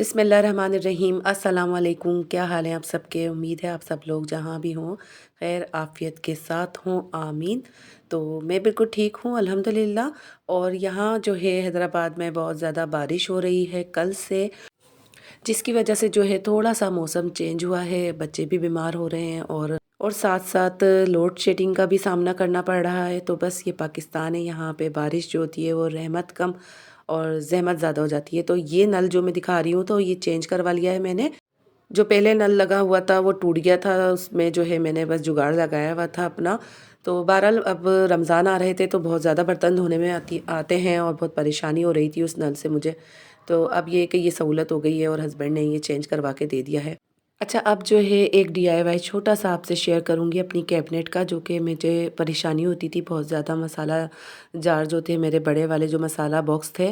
बिस्मिल्लाहिर्रहमानिर्रहीम अस्सलाम वालेकुम। क्या हाल है आप सबके? उम्मीद है आप सब लोग जहाँ भी हों खैर आफ़ियत के साथ हों, आमीन। तो मैं बिल्कुल ठीक हूँ अल्हम्दुलिल्लाह। और यहाँ जो है हैदराबाद में बहुत ज़्यादा बारिश हो रही है कल से, जिसकी वजह से जो है थोड़ा-सा मौसम चेंज हुआ है, बच्चे भी बीमार हो रहे हैं और साथ-साथ लोड शेडिंग का भी सामना करना पड़ रहा है। तो बस ये पाकिस्तान है, यहाँ पे बारिश जो होती है वो रहमत कम और ज़हमत ज़्यादा हो जाती है। तो ये नल जो मैं दिखा रही हूँ तो ये चेंज करवा लिया है मैंने। जो पहले नल लगा हुआ था वो टूट गया था, उसमें जो है मैंने बस जुगाड़ लगाया हुआ था अपना। तो बहरहाल अब रमज़ान आ रहे थे तो बहुत ज़्यादा बर्तन धोने में आते हैं और बहुत परेशानी हो रही थी उस नल से मुझे। तो अब ये कि ये सहूलत हो गई है और हस्बैंड ने ये चेंज करवा के दे दिया है। अच्छा, अब जो है एक डीआईवाई छोटा-सा आपसे शेयर करूँगी अपनी कैबिनेट का, जो कि मुझे परेशानी होती थी बहुत ज़्यादा। मसाला जार जो थे मेरे बड़े वाले, जो मसाला बॉक्स थे,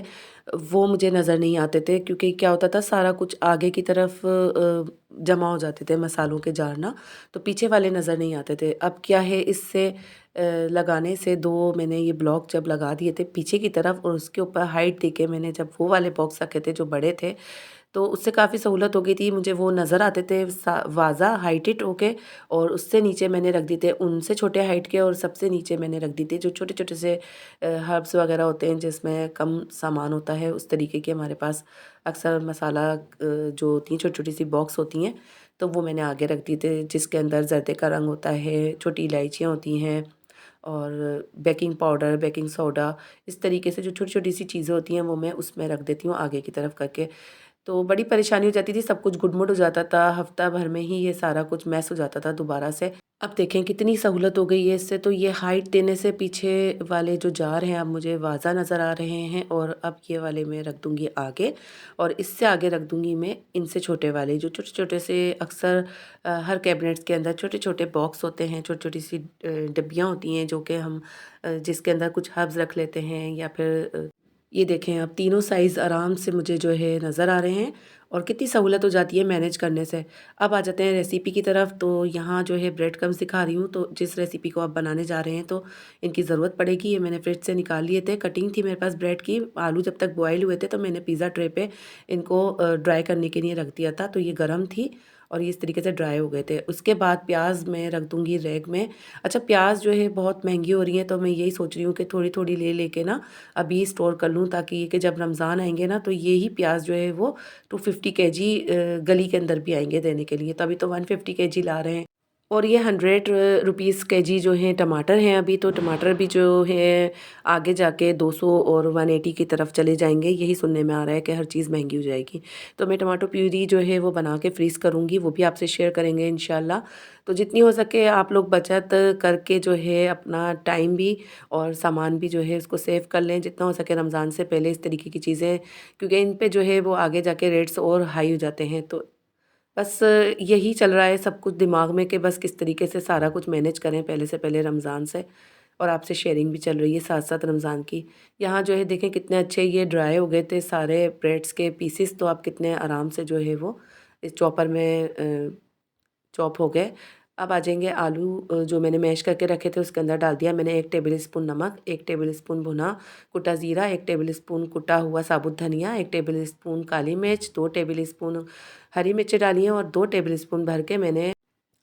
वो मुझे नज़र नहीं आते थे क्योंकि क्या होता था सारा कुछ आगे की तरफ जमा हो जाते थे मसालों के जार ना, तो पीछे वाले नज़र नहीं आते थे। अब क्या है इससे लगाने से 2 मैंने ये ब्लॉक जब लगा दिए थे पीछे की तरफ और उसके ऊपर हाइट देके मैंने जब वो वाले बॉक्स रखे थे जो बड़े थे, तो उससे काफ़ी सहूलत हो गई थी। मुझे वो नज़र आते थे वाज़ा हाइटेड होके, और उससे नीचे मैंने रख दिए थे उनसे छोटे हाइट के, और सबसे नीचे मैंने रख दिए थे जो छोटे-छोटे से हर्ब्स वगैरह होते हैं जिसमें कम सामान होता है, उस तरीके के हमारे पास अक्सर मसाला जो होती हैं छोटी-छोटी सी बॉक्स होती हैं, तो वो मैंने आगे रख दिए थे जिसके अंदर ज़र्दे का रंग होता है, छोटी इलायचियाँ होती हैं और बेकिंग पाउडर, बेकिंग सोडा, इस तरीके से जो छोटी-छोटी सी चीज़ें होती हैं वो मैं उसमें रख देती हूँ आगे की तरफ करके। तो बड़ी परेशानी हो जाती थी, सब कुछ गुडमुड हो जाता था, हफ्ता भर में ही ये सारा कुछ मैस हो जाता था दोबारा से। अब देखें कितनी सहूलत हो गई है इससे, तो ये हाइट देने से पीछे वाले जो जार हैं अब मुझे वाज़ा नज़र आ रहे हैं, और अब ये वाले मैं रख दूँगी आगे, और इससे आगे रख दूँगी मैं इनसे छोटे वाले जो छोटे-छोटे से अक्सर हर कैबिनेट्स के अंदर छोटे-छोटे बॉक्स होते हैं, छोटी-छोटी सी डिब्बियाँ होती हैं जो कि हम जिसके अंदर कुछ हर्ब्स रख लेते हैं, या फिर ये देखें अब तीनों साइज़ आराम से मुझे जो है नज़र आ रहे हैं, और कितनी सहूलत हो जाती है मैनेज करने से। अब आ जाते हैं रेसिपी की तरफ। तो यहाँ जो है ब्रेड क्रम्स दिखा रही हूँ, तो जिस रेसिपी को आप बनाने जा रहे हैं तो इनकी ज़रूरत पड़ेगी। ये मैंने फ्रिज से निकाल लिए थे, कटिंग थी मेरे पास ब्रेड की। आलू जब तक बॉयल हुए थे तो मैंने पिज़्ज़ा ट्रे पे इनको ड्राई करने के लिए रख दिया था, तो ये गर्म थी और ये इस तरीके से ड्राई हो गए थे। उसके बाद प्याज मैं रख दूँगी रैक में। अच्छा, प्याज जो है बहुत महंगी हो रही है, तो मैं यही सोच रही हूँ कि थोड़ी-थोड़ी ले लेके ना अभी स्टोर कर लूँ, ताकि ये कि जब रमज़ान आएँगे ना तो ये ही प्याज जो है वो 250 केजी गली के अंदर भी आएँगे देने के लिए। तो अभी तो 150 केजी ला रहे हैं। और ये 100 रुपीज़ केजी जो हैं टमाटर हैं अभी, तो टमाटर भी जो है आगे जाके 200 और 180 की तरफ चले जाएँगे। यही सुनने में आ रहा है कि हर चीज़ महँगी हो जाएगी। तो मैं टमाटो प्यूरी जो है वो बना के फ्रीज़ करूँगी, वो भी आपसे शेयर करेंगे इंशाल्लाह। तो जितनी हो सके आप लोग बचत करके जो है अपना टाइम भी और सामान भी जो है उसको सेव कर लें, जितना हो सके रमज़ान से पहले इस तरीके की चीज़ें, क्योंकि इन पे जो है वो आगे जाके रेट्स और हाई हो जाते हैं। तो बस यही चल रहा है सब कुछ दिमाग में कि बस किस तरीके से सारा कुछ मैनेज करें पहले से पहले रमज़ान से, और आपसे शेयरिंग भी चल रही है साथ-साथ रमज़ान की। यहाँ जो है देखें कितने अच्छे ये ड्राई हो गए थे सारे ब्रेड्स के पीसेस, तो आप कितने आराम से जो है वो इस चॉपर में चॉप हो गए। अब आ जाएँगे आलू जो मैंने मैश करके रखे थे उसके अंदर डाल दिया मैंने 1 टेबल स्पून नमक, 1 टेबल स्पून भुना कुटा ज़ीरा, 1 टेबल स्पून कुटा हुआ साबुत धनिया, 1 टेबल स्पून काली मिर्च, 2 टेबल स्पून हरी मिर्ची डाली हैं, और 2 टेबल स्पून भर के मैंने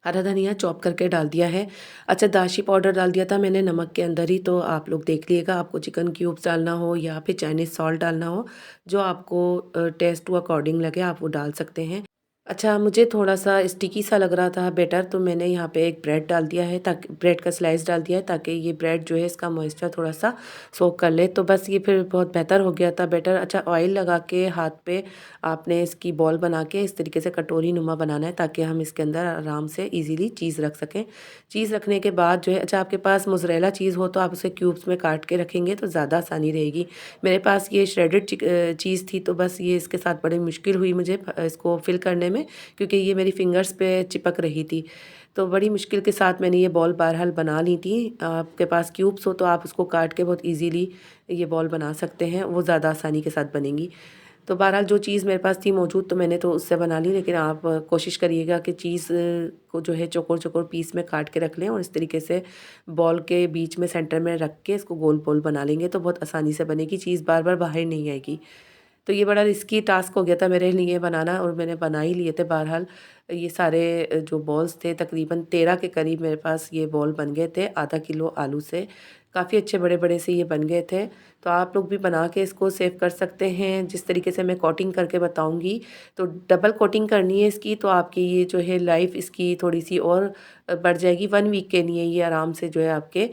हरा धनिया चॉप करके डाल दिया है। अच्छा, दाशी पाउडर डाल दिया था मैंने नमक के अंदर ही, तो आप लोग देख लीजिएगा, आपको चिकन क्यूब्स डालना हो या फिर चाइनीज़ सॉल्ट डालना हो, जो आपको टेस्ट टू अकॉर्डिंग लगे आप वो डाल सकते हैं। अच्छा, मुझे थोड़ा-सा स्टिकी सा लग रहा था बैटर, तो मैंने यहाँ पे एक ब्रेड डाल दिया है, ताकि ब्रेड का स्लाइस डाल दिया है ताकि ये ब्रेड जो है इसका मॉइस्चर थोड़ा-सा सोक कर ले, तो बस ये फिर बहुत बेहतर हो गया था बैटर। अच्छा, ऑयल लगा के हाथ पे आपने इसकी बॉल बना के इस तरीके से कटोरी नुमा बनाना है, ताकि हम इसके अंदर आराम से ईज़िली चीज़ रख सकें। चीज़ रखने के बाद जो है, अच्छा आपके पास मोज़रेला चीज़ हो तो आप उसे क्यूब्स में काट के रखेंगे तो ज़्यादा आसानी रहेगी। मेरे पास ये श्रेडेड चीज़ थी, तो बस ये इसके साथ बड़ी मुश्किल हुई मुझे इसको फिल करने में, क्योंकि ये मेरी फिंगर्स पे चिपक रही थी। तो बड़ी मुश्किल के साथ मैंने ये बॉल बहरहाल बना ली थी। आपके पास क्यूब्स हो तो आप उसको काट के बहुत ईज़िली ये बॉल बना सकते हैं, वो ज़्यादा आसानी के साथ बनेंगी। तो बहरहाल जो चीज़ मेरे पास थी मौजूद, तो मैंने तो उससे बना ली, लेकिन आप कोशिश करिएगा कि चीज़ को जो है चौकोर-चौकोर पीस में काट के रख लें, और इस तरीके से बॉल के बीच में सेंटर में रख के इसको गोल-गोल बना लेंगे तो बहुत आसानी से बनेगी, चीज़ बार-बार बाहर नहीं आएगी। तो ये बड़ा रिस्की टास्क हो गया था मेरे लिए बनाना, और मैंने बना ही लिए थे बहरहाल। ये सारे जो बॉल्स थे तकरीबन 13 के करीब मेरे पास ये बॉल बन गए थे आधा किलो आलू से। काफ़ी अच्छे बड़े-बड़े से ये बन गए थे। तो आप लोग भी बना के इसको सेव कर सकते हैं। जिस तरीके से मैं कोटिंग करके बताऊँगी, तो डबल कोटिंग करनी है इसकी, तो आपकी ये जो है लाइफ़ इसकी थोड़ी-सी और बढ़ जाएगी। 1 वीक के लिए ये आराम से जो है आपके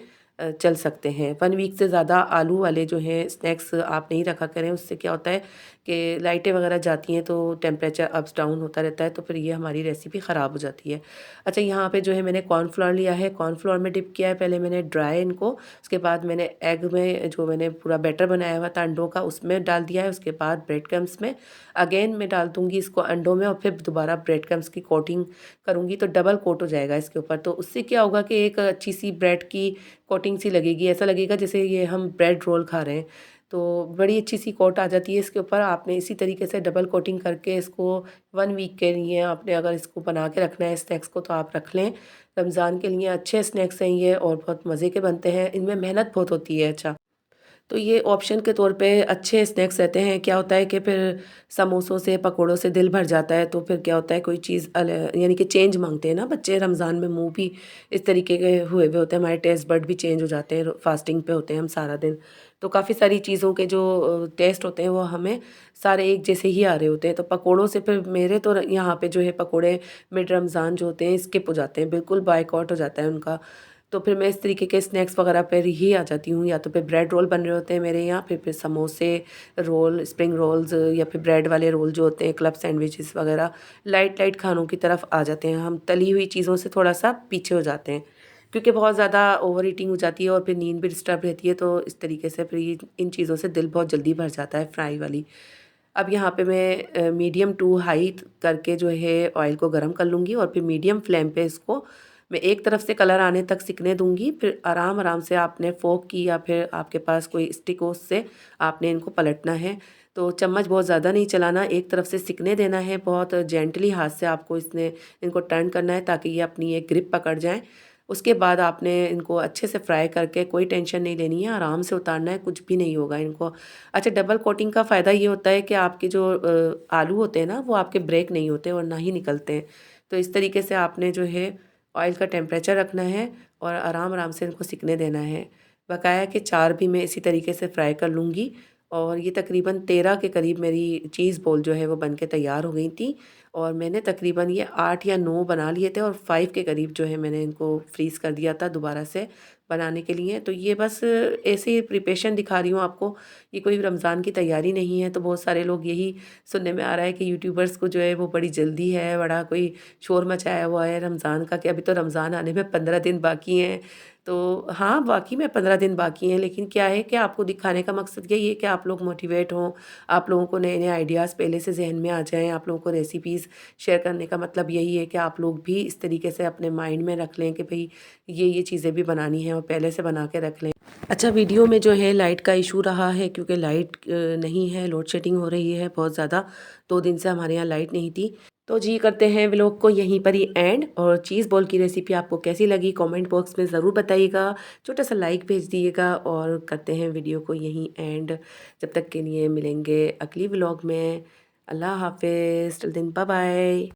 चल सकते हैं। 1 वीक से ज़्यादा आलू वाले जो हैं स्नैक्स आप नहीं रखा करें, उससे क्या होता है कि लाइटें वगैरह जाती हैं तो टेम्परेचर अप्स डाउन होता रहता है, तो फिर ये हमारी रेसिपी ख़राब हो जाती है। अच्छा, यहाँ पे जो है मैंने कॉर्नफ्लोर लिया है, कॉर्नफ्लोर में डिप किया है पहले मैंने ड्राई इनको, उसके बाद मैंने एग में जो मैंने पूरा बैटर बनाया हुआ था अंडों का उसमें डाल दिया है, उसके बाद ब्रेड क्रम्स में अगेन मैं डाल दूँगी इसको अंडों में, और फिर दोबारा ब्रेड क्रम्स की कोटिंग करूँगी तो डबल कोट हो जाएगा इसके ऊपर। तो उससे क्या होगा कि एक अच्छी-सी ब्रेड की कोटिंग सी लगेगी, ऐसा लगेगा जैसे ये हम ब्रेड रोल खा रहे हैं। तो बड़ी अच्छी-सी कोट आ जाती है इसके ऊपर। आपने इसी तरीके से डबल कोटिंग करके इसको 1 वीक के लिए आपने अगर इसको बना के रखना है स्नैक्स को तो आप रख लें। रमज़ान के लिए अच्छे स्नैक्स हैं ये, और बहुत मज़े के बनते हैं। इनमें मेहनत बहुत होती है। अच्छा, तो ये ऑप्शन के तौर पे अच्छे स्नैक्स रहते हैं। क्या होता है कि फिर समोसों से, पकोड़ों से दिल भर जाता है, तो फिर क्या होता है कोई चीज़ यानी कि चेंज माँगते हैं ना बच्चे रमज़ान में, मुँह भी इस तरीके के हुए हुए होते हैं, हमारे टेस्ट बड भी चेंज हो जाते हैं, फास्टिंग पे होते हैं हम सारा दिन। तो काफ़ी सारी चीज़ों के जो टेस्ट होते हैं वो हमें सारे एक जैसे ही आ रहे होते हैं। तो पकोड़ों से फिर मेरे तो यहाँ पे जो है पकोड़े मिड रमज़ान जो होते हैं स्किप हो जाते हैं, बिल्कुल बायकॉट हो जाता है उनका। तो फिर मैं इस तरीके के स्नैक्स वगैरह पर ही आ जाती हूँ, या तो फिर ब्रेड रोल बन रहे होते हैं मेरे यहाँ, फिर समोसे, रोल, स्प्रिंग रोल्स, या फिर ब्रेड वाले रोल जो होते हैं, क्लब सैंडविचेस वगैरह, लाइट लाइट खानों की तरफ आ जाते हैं हम। तली हुई चीज़ों से थोड़ा-सा पीछे हो जाते हैं, क्योंकि बहुत ज़्यादा ओवर ईटिंग हो जाती है और फिर नींद भी डिस्टर्ब रहती है, तो इस तरीके से फिर ये इन चीज़ों से दिल बहुत जल्दी भर जाता है फ्राई वाली। अब यहाँ पे मैं मीडियम टू हाई करके जो है ऑयल को गरम कर लूँगी, और फिर मीडियम फ्लेम पे इसको मैं एक तरफ से कलर आने तक सिकने दूँगी। फिर आराम-आराम से आपने फ़ोर्क की या फिर आपके पास कोई स्टिक हो उससे आपने इनको पलटना है। तो चम्मच बहुत ज़्यादा नहीं चलाना, एक तरफ से सिकने देना है, बहुत जेंटली हाथ से आपको इनको टर्न करना है ताकि ये अपनी एक ग्रिप पकड़ जाएँ। उसके बाद आपने इनको अच्छे से फ्राई करके कोई टेंशन नहीं लेनी है, आराम से उतारना है, कुछ भी नहीं होगा इनको। अच्छा, डबल कोटिंग का फ़ायदा ये होता है कि आपके जो आलू होते हैं ना, वो आपके ब्रेक नहीं होते और ना ही निकलते हैं। तो इस तरीके से आपने जो है ऑयल का टेम्परेचर रखना है और आराम-आराम से इनको सिकने देना है। बकाया कि 4 भी मैं इसी तरीके से फ्राई कर लूँगी, और ये तकरीबन 13 के करीब मेरी चीज़ बॉल जो है वो बन के तैयार हो गई थी, और मैंने तकरीबन ये 8 या 9 बना लिए थे, और 5 के करीब जो है मैंने इनको फ्रीज़ कर दिया था दोबारा से बनाने के लिए। तो ये बस ऐसे ही प्रिपरेशन दिखा रही हूँ आपको, ये कोई रमज़ान की तैयारी नहीं है। तो बहुत सारे लोग यही सुनने में आ रहा है कि यूट्यूबर्स को जो है वो बड़ी जल्दी है, बड़ा कोई शोर मचाया हुआ है रमज़ान का, कि अभी तो रमज़ान आने में 15 दिन बाकी हैं। तो हाँ, वाक़ई में 15 दिन बाकी हैं, लेकिन क्या है कि आपको दिखाने का मकसद यही है कि आप लोग मोटिवेट हों, आप लोगों को नए-नए आइडियाज़ पहले से ज़हन में आ जाएँ, आप लोगों को रेसिपीज़ शेयर करने का मतलब यही है कि आप लोग भी इस तरीके से अपने माइंड में रख लें कि भई ये चीज़ें भी बनानी है और पहले से बना के रख लें। अच्छा, वीडियो में जो है लाइट का इशू रहा है, क्योंकि लाइट नहीं है, लोड शेडिंग हो रही है बहुत ज़्यादा। 2 दिन से हमारे यहाँ लाइट नहीं थी। तो जी, करते हैं व्लॉग को यहीं पर ही एंड, और चीज़ बॉल की रेसिपी आपको कैसी लगी कमेंट बॉक्स में ज़रूर बताइएगा। छोटा-सा लाइक भेज दिएगा, और करते हैं वीडियो को यहीं एंड। जब तक के लिए मिलेंगे अगली व्लॉग में। अल्लाह हाफ़िज़, टिल देन बाय बाय।